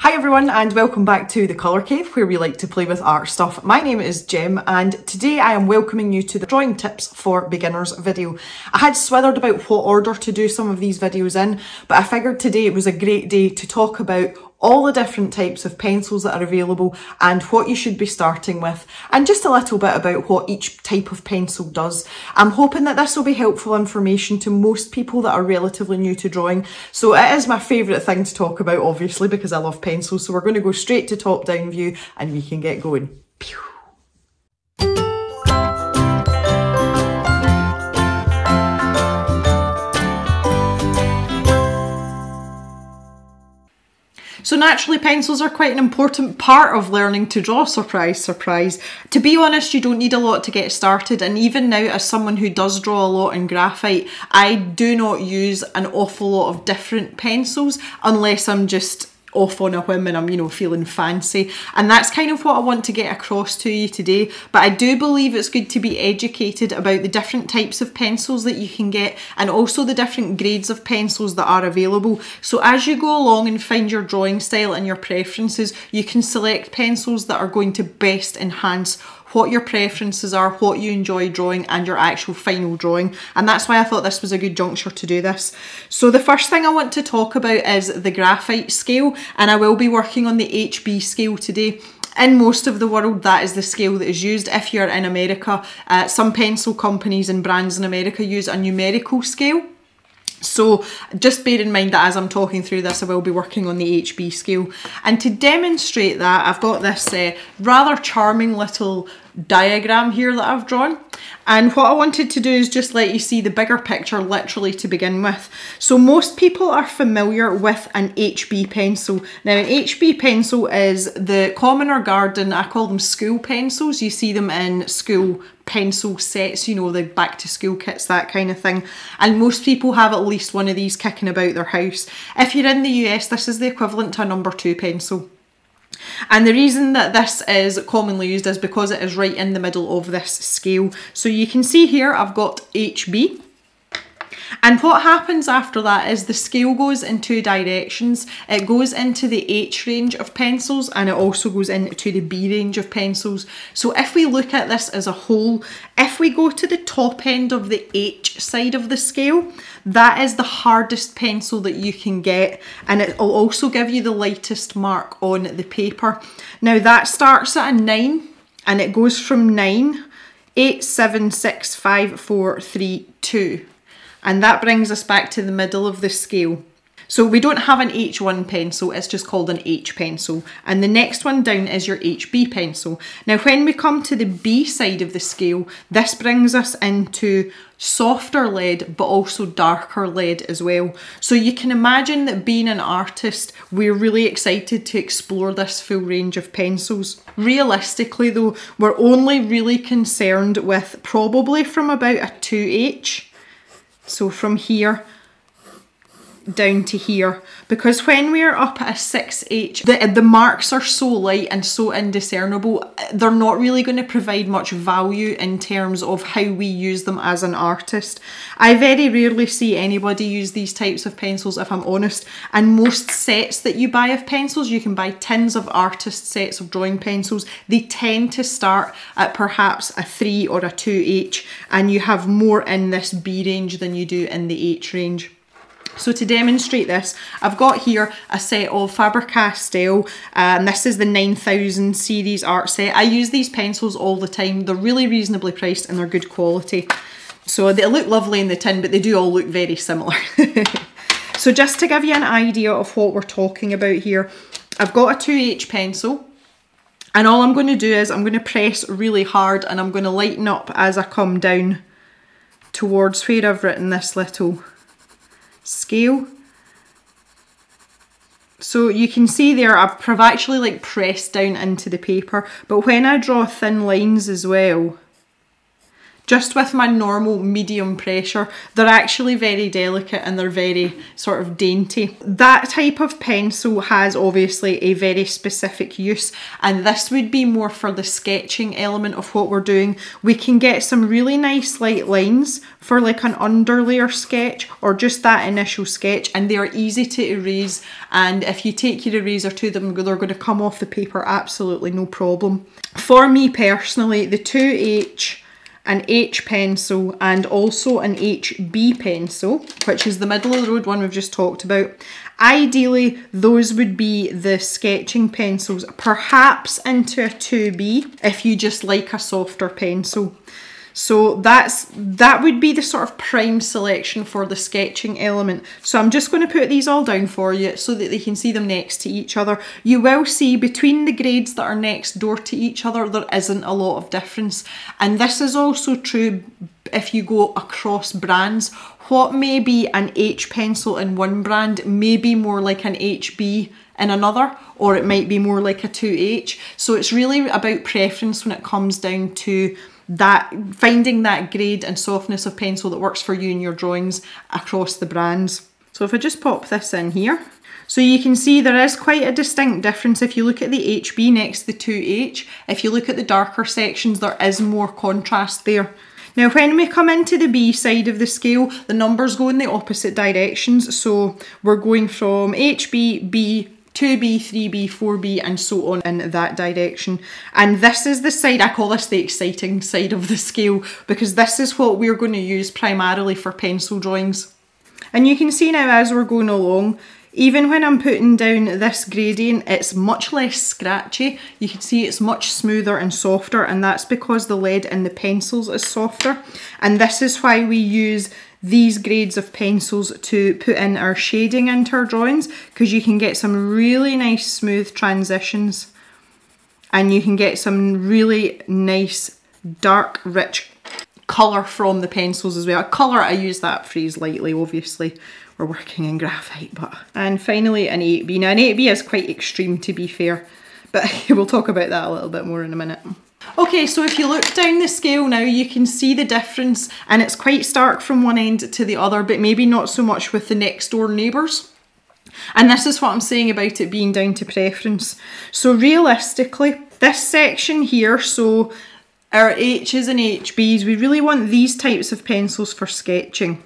Hi everyone and welcome back to the Colour Cave where we like to play with art stuff. My name is Jem and today I am welcoming you to the drawing tips for beginners video. I had swithered about what order to do some of these videos in, but I figured today it was a great day to talk about all the different types of pencils that are available and what you should be starting with, and just a little bit about what each type of pencil does. I'm hoping that this will be helpful information to most people that are relatively new to drawing. So it is my favourite thing to talk about, obviously, because I love pencils. So we're going to go straight to top down view and we can get going. Pew. So naturally, pencils are quite an important part of learning to draw, surprise, surprise. To be honest, you don't need a lot to get started, and even now as someone who does draw a lot in graphite, I do not use an awful lot of different pencils unless I'm just off on a whim and I'm, feeling fancy. And that's kind of what I want to get across to you today. But I do believe it's good to be educated about the different types of pencils that you can get and also the different grades of pencils that are available. So as you go along and find your drawing style and your preferences, you can select pencils that are going to best enhance what your preferences are, what you enjoy drawing, and your actual final drawing. And that's why I thought this was a good juncture to do this. So the first thing I want to talk about is the graphite scale, and I will be working on the HB scale today. In most of the world, that is the scale that is used. If you're in America, some pencil companies and brands in America use a numerical scale. So just bear in mind that as I'm talking through this, I will be working on the HB scale. And to demonstrate that, I've got this rather charming little diagram here that I've drawn. And what I wanted to do is just let you see the bigger picture literally to begin with. So most people are familiar with an HB pencil. Now an HB pencil is the common or garden, I call them school pencils. You see them in school pencil sets, the back to school kits, that kind of thing. And most people have at least one of these kicking about their house. If you're in the US, this is the equivalent to a number 2 pencil. And the reason that this is commonly used is because it is right in the middle of this scale. So you can see here I've got HB. And what happens after that is the scale goes in 2 directions. It goes into the H range of pencils and it also goes into the B range of pencils. So if we look at this as a whole, if we go to the top end of the H side of the scale, that is the hardest pencil that you can get, and it will also give you the lightest mark on the paper. Now that starts at a 9 and it goes from 9, 8, 7, 6, 5, 4, 3, 2. And that brings us back to the middle of the scale. So we don't have an H1 pencil, it's just called an H pencil. And the next one down is your HB pencil. Now when we come to the B side of the scale, this brings us into softer lead, but also darker lead as well. So you can imagine that being an artist, we're really excited to explore this full range of pencils. Realistically though, we're only really concerned with probably from about a 2H. So from here down to here, because when we're up at a 6H, the marks are so light and so indiscernible, they're not really going to provide much value in terms of how we use them as an artist. I very rarely see anybody use these types of pencils, if I'm honest, and most sets that you buy of pencils, you can buy tins of artist sets of drawing pencils, they tend to start at perhaps a 3 or a 2H, and you have more in this B range than you do in the H range. So to demonstrate this, I've got here a set of Faber Castell, and this is the 9000 series art set. I use these pencils all the time. They're really reasonably priced and they're good quality. So they look lovely in the tin, but they do all look very similar. So just to give you an idea of what we're talking about here, I've got a 2H pencil. And all I'm going to do is I'm going to press really hard and I'm going to lighten up as I come down towards where I've written this little scale. So you can see there I've actually pressed down into the paper, but when I draw thin lines as well, just with my normal medium pressure. They're actually very delicate and they're very sort of dainty. That type of pencil has obviously a very specific use, and this would be more for the sketching element of what we're doing. We can get some really nice light lines for like an underlayer sketch or just that initial sketch, and they are easy to erase, and if you take your eraser to them, they're going to come off the paper absolutely no problem. For me personally, the 2H, an H pencil and also an HB pencil, which is the middle of the road one we've just talked about. Ideally, those would be the sketching pencils, perhaps into a 2B if you just like a softer pencil. So that would be the sort of prime selection for the sketching element. So I'm just going to put these all down for you so that they can see them next to each other. You will see between the grades that are next door to each other, there isn't a lot of difference. And this is also true if you go across brands. What may be an H pencil in one brand may be more like an HB in another, or it might be more like a 2H. So it's really about preference when it comes down to that, finding that grade and softness of pencil that works for you in your drawings across the brands. So if I just pop this in here, so you can see there is quite a distinct difference if you look at the HB next to the 2H. If you look at the darker sections, there is more contrast there. Now when we come into the B side of the scale, the numbers go in the opposite directions. So we're going from HB, B, 2B, 3B, 4B and so on in that direction. And this is the side, I call this the exciting side of the scale, because this is what we're going to use primarily for pencil drawings. And you can see now as we're going along, even when I'm putting down this gradient, it's much less scratchy. You can see it's much smoother and softer, and that's because the lead in the pencils is softer. And this is why we use these grades of pencils to put in our shading into our drawings, because you can get some really nice smooth transitions and you can get some really nice dark rich colour from the pencils as well. Colour, I use that phrase lightly, obviously we're working in graphite. And finally an 8B. Now an 8B is quite extreme to be fair, but we'll talk about that a little bit more in a minute. Okay, so if you look down the scale now, you can see the difference, and it's quite stark from one end to the other, but maybe not so much with the next door neighbours. And this is what I'm saying about it being down to preference. So realistically, this section here, so our H's and HB's, we really want these types of pencils for sketching.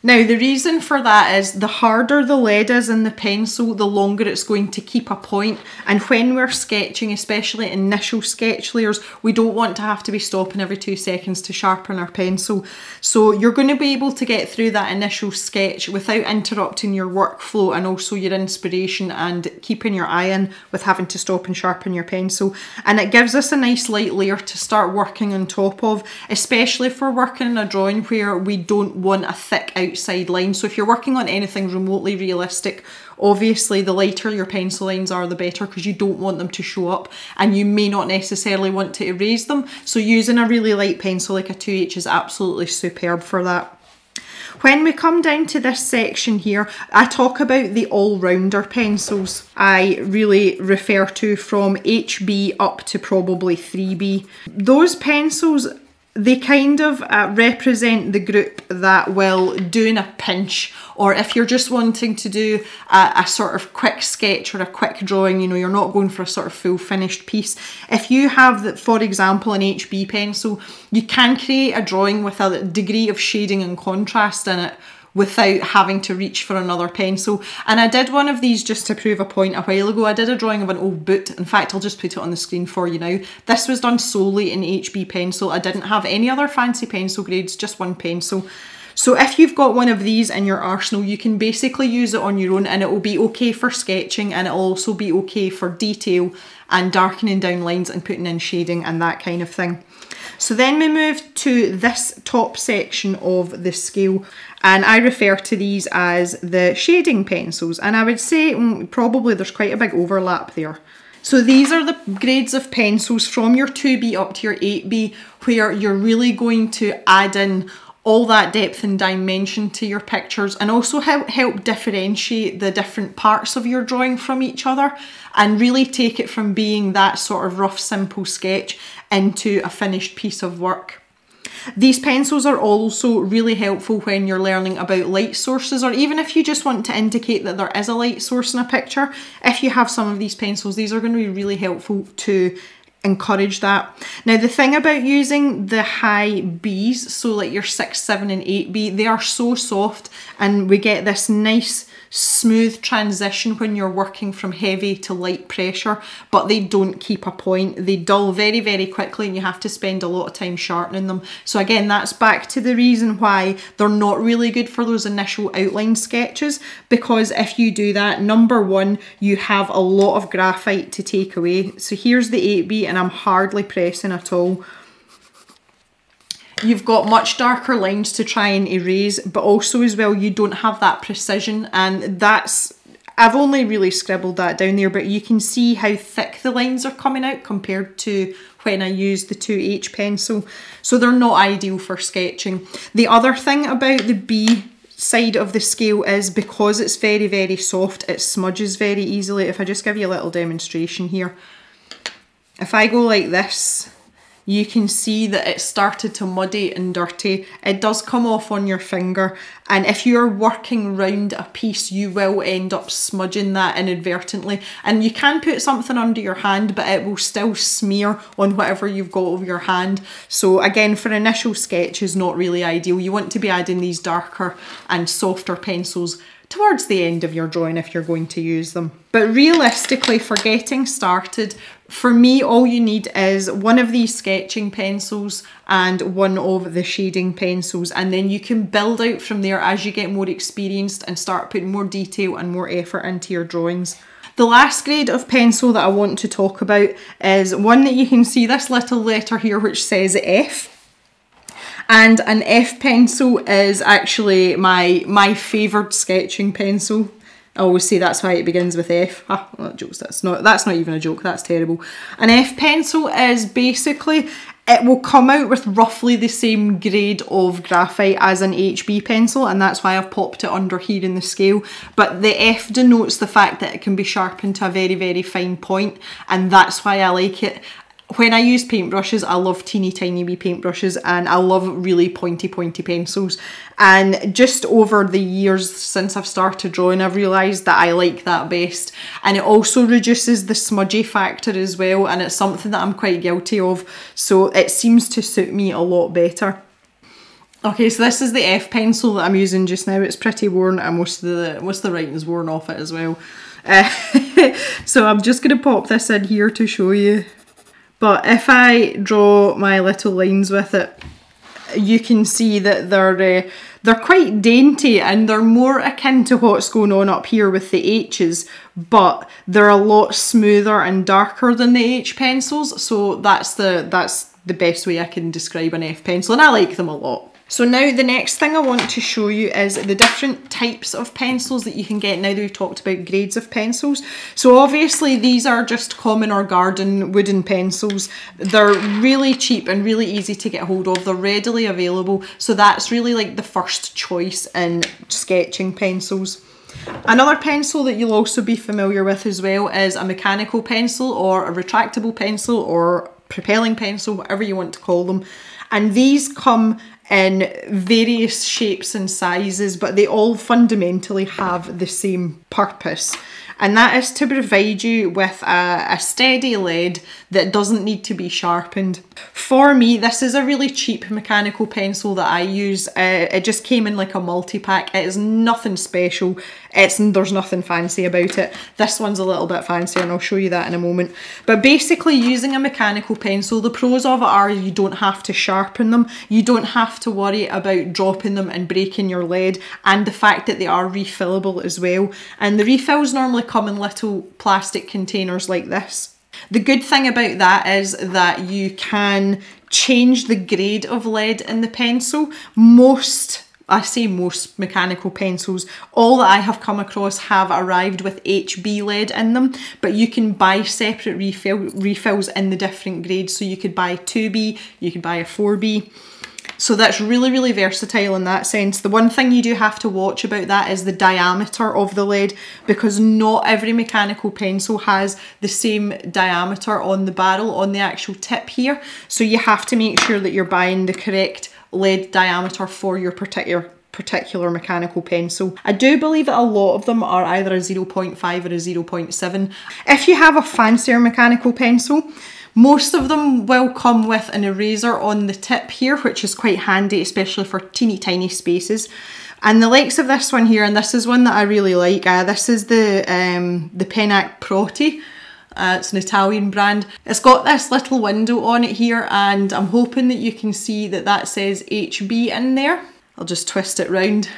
Now the reason for that is the harder the lead is in the pencil, the longer it's going to keep a point. And when we're sketching, especially initial sketch layers, we don't want to have to be stopping every 2 seconds to sharpen our pencil. So you're going to be able to get through that initial sketch without interrupting your workflow and also your inspiration and keeping your eye in with having to stop and sharpen your pencil. And it gives us a nice light layer to start working on top of, especially if we're working in a drawing where we don't want a thick outside line. So if you're working on anything remotely realistic, obviously the lighter your pencil lines are, the better, because you don't want them to show up and you may not necessarily want to erase them. So using a really light pencil like a 2H is absolutely superb for that. When we come down to this section here, I talk about the all-rounder pencils. I really refer to from HB up to probably 3B. Those pencils, they kind of represent the group that will do in a pinch, or if you're just wanting to do a sort of quick sketch or a quick drawing, you know, you're not going for a sort of full finished piece. If you have, for example, an HB pencil, you can create a drawing with a degree of shading and contrast in it without having to reach for another pencil. And I did one of these just to prove a point a while ago. I did a drawing of an old boot. In fact, I'll just put it on the screen for you now. This was done solely in HB pencil. I didn't have any other fancy pencil grades, just one pencil. So if you've got one of these in your arsenal, you can basically use it on your own and it will be okay for sketching, and it'll also be okay for detail and darkening down lines and putting in shading and that kind of thing. So then we move to this top section of the scale, and I refer to these as the shading pencils, and I would say probably there's quite a big overlap there. So these are the grades of pencils from your 2B up to your 8B where you're really going to add in all that depth and dimension to your pictures, and also help differentiate the different parts of your drawing from each other and really take it from being that sort of rough, simple sketch into a finished piece of work. These pencils are also really helpful when you're learning about light sources, or even if you just want to indicate that there is a light source in a picture. If you have some of these pencils, these are going to be really helpful to encourage that. Now, the thing about using the high Bs, so like your 6, 7 and 8B, they are so soft and we get this nice smooth transition when you're working from heavy to light pressure, but they don't keep a point. They dull very, very quickly and you have to spend a lot of time sharpening them. So again, that's back to the reason why they're not really good for those initial outline sketches, because if you do that, number one, you have a lot of graphite to take away. So here's the 8B and I'm hardly pressing at all. You've got much darker lines to try and erase, but also as well, you don't have that precision, and that's, I've only really scribbled that down there, but you can see how thick the lines are coming out compared to when I use the 2H pencil. So they're not ideal for sketching. The other thing about the B side of the scale is because it's very, very soft, it smudges very easily. If I just give you a little demonstration here. If I go like this, you can see that it started to muddy and dirty. It does come off on your finger, and if you're working round a piece, you will end up smudging that inadvertently. And you can put something under your hand, but it will still smear on whatever you've got over your hand. So again, for initial sketches, not really ideal. You want to be adding these darker and softer pencils towards the end of your drawing if you're going to use them. But realistically, for getting started, for me, all you need is one of these sketching pencils and one of the shading pencils, and then you can build out from there as you get more experienced and start putting more detail and more effort into your drawings. The last grade of pencil that I want to talk about is one that you can see this little letter here which says F. And an F pencil is actually my favoured sketching pencil. I always say that's why it begins with F. Ah, well, jokes, that's not even a joke, that's terrible. An F pencil is basically, it will come out with roughly the same grade of graphite as an HB pencil, and that's why I've popped it under here in the scale. But the F denotes the fact that it can be sharpened to a very, very fine point, and that's why I like it. When I use paintbrushes, I love teeny tiny wee paintbrushes, and I love really pointy pencils. And just over the years since I've started drawing, I've realised that I like that best. And it also reduces the smudgy factor as well, and it's something that I'm quite guilty of. So it seems to suit me a lot better. Okay, so this is the F pencil that I'm using just now. It's pretty worn, and most of the writing's worn off it as well. So I'm just going to pop this in here to show you. But if I draw my little lines with it, you can see that they're quite dainty, and they're more akin to what's going on up here with the H's, but they're a lot smoother and darker than the H pencils. So that's the best way I can describe an F pencil, and I like them a lot. So now the next thing I want to show you is the different types of pencils that you can get now that we've talked about grades of pencils. So obviously these are just common or garden wooden pencils. They're really cheap and really easy to get hold of. They're readily available. So that's really like the first choice in sketching pencils. Another pencil that you'll also be familiar with as well is a mechanical pencil or a retractable pencil or propelling pencil, whatever you want to call them. And these come in various shapes and sizes, but they all fundamentally have the same purpose. And that is to provide you with a steady lead that doesn't need to be sharpened. For me, this is a really cheap mechanical pencil that I use. It just came in like a multi-pack. It is nothing special. There's nothing fancy about it. This one's a little bit fancier, and I'll show you that in a moment. But basically, using a mechanical pencil, the pros of it are you don't have to sharpen them. You don't have to worry about dropping them and breaking your lead, and the fact that they are refillable as well. And the refills normally come in little plastic containers like this. The good thing about that is that you can change the grade of lead in the pencil. I say most mechanical pencils, all that I have come across have arrived with HB lead in them, but you can buy separate refills in the different grades. So you could buy 2B, you could buy a 4B. So that's really, really versatile in that sense. The one thing you do have to watch about that is the diameter of the lead, because not every mechanical pencil has the same diameter on the barrel, on the actual tip here. So you have to make sure that you're buying the correct lead diameter for your particular mechanical pencil. I do believe that a lot of them are either a 0.5 or a 0.7. If you have a fancier mechanical pencil, most of them will come with an eraser on the tip here, which is quite handy, especially for teeny tiny spaces. And the likes of this one here, and this is one that I really like, this is the Pennac Proti. It's an Italian brand. It's got this little window on it here, and I'm hoping that you can see that that says HB in there. I'll just twist it round.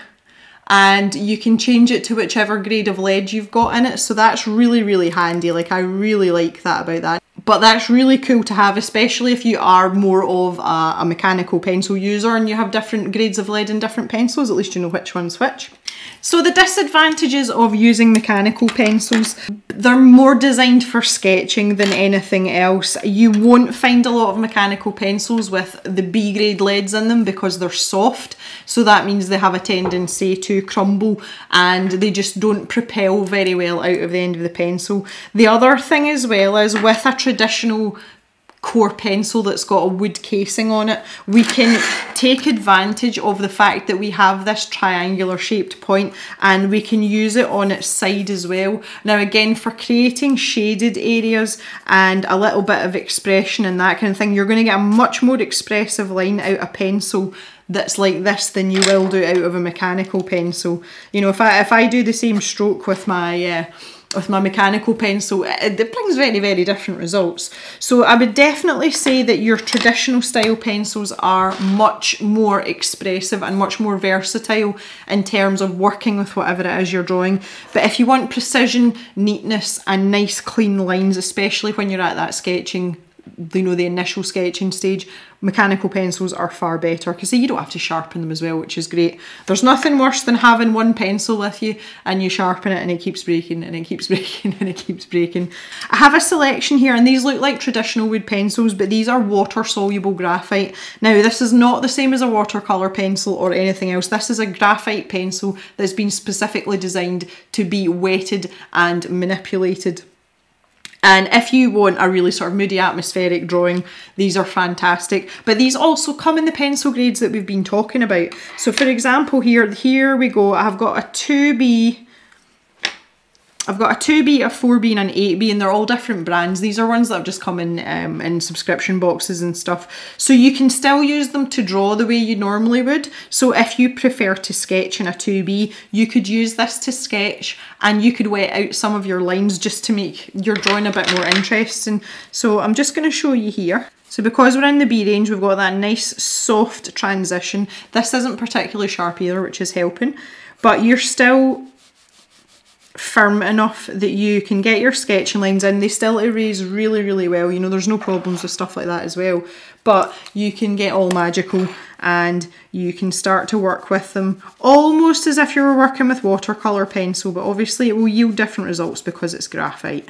And you can change it to whichever grade of lead you've got in it. So that's really, really handy. Like, I really like that about that. But that's really cool to have, especially if you are more of a mechanical pencil user and you have different grades of lead in different pencils, at least you know which one's which. So the disadvantages of using mechanical pencils, they're more designed for sketching than anything else. You won't find a lot of mechanical pencils with the B grade leads in them because they're soft. So that means they have a tendency to crumble and they just don't propel very well out of the end of the pencil. The other thing as well is with a traditional core pencil that's got a wood casing on it, we can take advantage of the fact that we have this triangular shaped point and we can use it on its side as well. Now again, for creating shaded areas and a little bit of expression and that kind of thing, you're going to get a much more expressive line out of a pencil that's like this than you will do out of a mechanical pencil. You know, if I do the same stroke with my mechanical pencil, it brings very, very different results. So I would definitely say that your traditional style pencils are much more expressive and much more versatile in terms of working with whatever it is you're drawing. But if you want precision, neatness and nice clean lines, especially when you're at that sketching, you know, the initial sketching stage, mechanical pencils are far better because you don't have to sharpen them as well, which is great. There's nothing worse than having one pencil with you and you sharpen it and it keeps breaking and it keeps breaking and it keeps breaking. I have a selection here and these look like traditional wood pencils, but these are water soluble graphite. Now this is not the same as a watercolour pencil or anything else. This is a graphite pencil that's been specifically designed to be wetted and manipulated. And if you want a really sort of moody atmospheric drawing, these are fantastic. But these also come in the pencil grades that we've been talking about. So for example, here we go. I've got a 2B, a 4B and an 8B, and they're all different brands. These are ones that have just come in subscription boxes and stuff. So you can still use them to draw the way you normally would. So if you prefer to sketch in a 2B, you could use this to sketch and you could wet out some of your lines just to make your drawing a bit more interesting. So I'm just going to show you here. So because we're in the B range, we've got that nice soft transition. This isn't particularly sharp either, which is helping, but you're still firm enough that you can get your sketching lines in. They still erase really, really well. You know, there's no problems with stuff like that as well. But you can get all magical and you can start to work with them almost as if you were working with watercolour pencil, but obviously it will yield different results because it's graphite.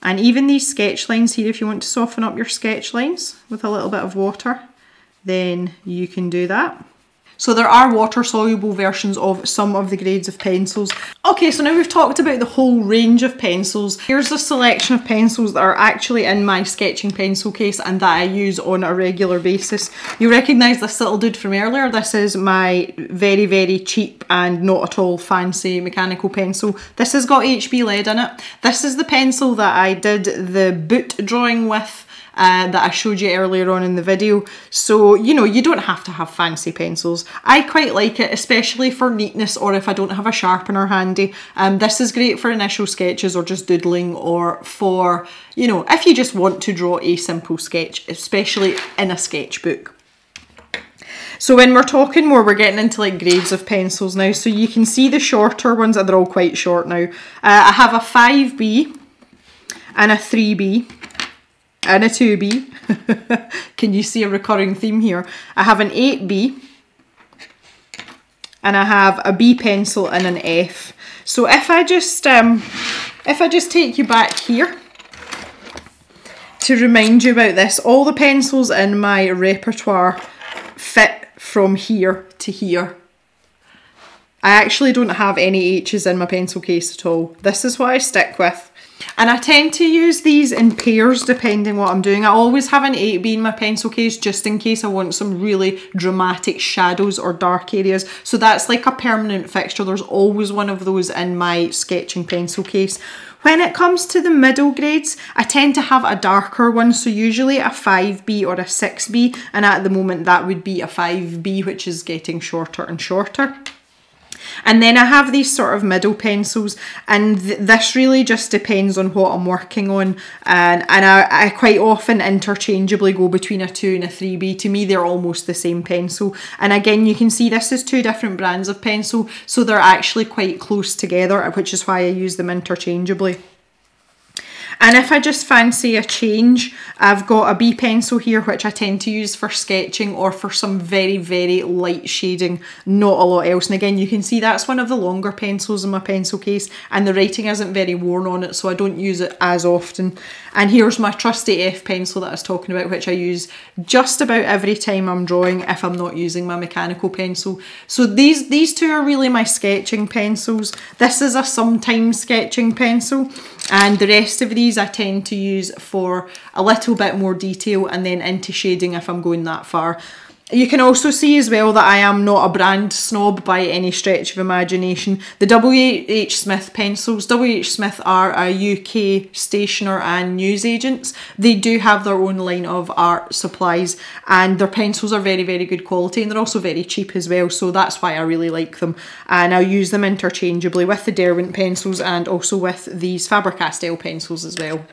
And even these sketch lines here, if you want to soften up your sketch lines with a little bit of water, then you can do that. So there are water-soluble versions of some of the grades of pencils. Okay, so now we've talked about the whole range of pencils. Here's a selection of pencils that are actually in my sketching pencil case and that I use on a regular basis. You recognise this little dude from earlier. This is my very, very cheap and not at all fancy mechanical pencil. This has got HB lead in it. This is the pencil that I did the boot drawing with, that I showed you earlier on in the video. So, you know, you don't have to have fancy pencils. I quite like it, especially for neatness or if I don't have a sharpener handy. This is great for initial sketches or just doodling, or for, you know, if you just want to draw a simple sketch, especially in a sketchbook. So when we're talking more, we're getting into like grades of pencils now. So you can see the shorter ones, they're all quite short now. I have a 5B and a 3B. And a 2B. Can you see a recurring theme here? I have an 8B and I have a B pencil and an F. So if I just take you back here to remind you about this, all the pencils in my repertoire fit from here to here. I actually don't have any H's in my pencil case at all. This is what I stick with. And I tend to use these in pairs depending what I'm doing. I always have an 8B in my pencil case just in case I want some really dramatic shadows or dark areas. So that's like a permanent fixture. There's always one of those in my sketching pencil case. When it comes to the middle grades, I tend to have a darker one, so usually a 5B or a 6B, and at the moment that would be a 5B, which is getting shorter and shorter. And then I have these sort of middle pencils, and this really just depends on what I'm working on, and I quite often interchangeably go between a 2 and a 3B. To me, they're almost the same pencil. And again, you can see this is two different brands of pencil, so they're actually quite close together, which is why I use them interchangeably. And if I just fancy a change, I've got a B pencil here, which I tend to use for sketching or for some very, very light shading, not a lot else. And again, you can see that's one of the longer pencils in my pencil case, and the writing isn't very worn on it, so I don't use it as often. And here's my trusty F pencil that I was talking about, which I use just about every time I'm drawing if I'm not using my mechanical pencil. So these two are really my sketching pencils. This is a sometimes sketching pencil, and the rest of these I tend to use for a little bit more detail and then into shading if I'm going that far. You can also see as well that I am not a brand snob by any stretch of imagination. The W.H. Smith pencils, W.H. Smith are a UK stationer and newsagents. They do have their own line of art supplies, and their pencils are very, very good quality, and they're also very cheap as well, so that's why I really like them. And I'll use them interchangeably with the Derwent pencils and also with these Faber Castell pencils as well.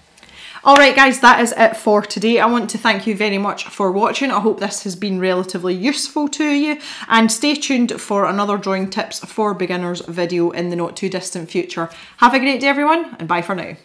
Alright guys, that is it for today. I want to thank you very much for watching. I hope this has been relatively useful to you, and stay tuned for another drawing tips for beginners video in the not too distant future. Have a great day everyone, and bye for now.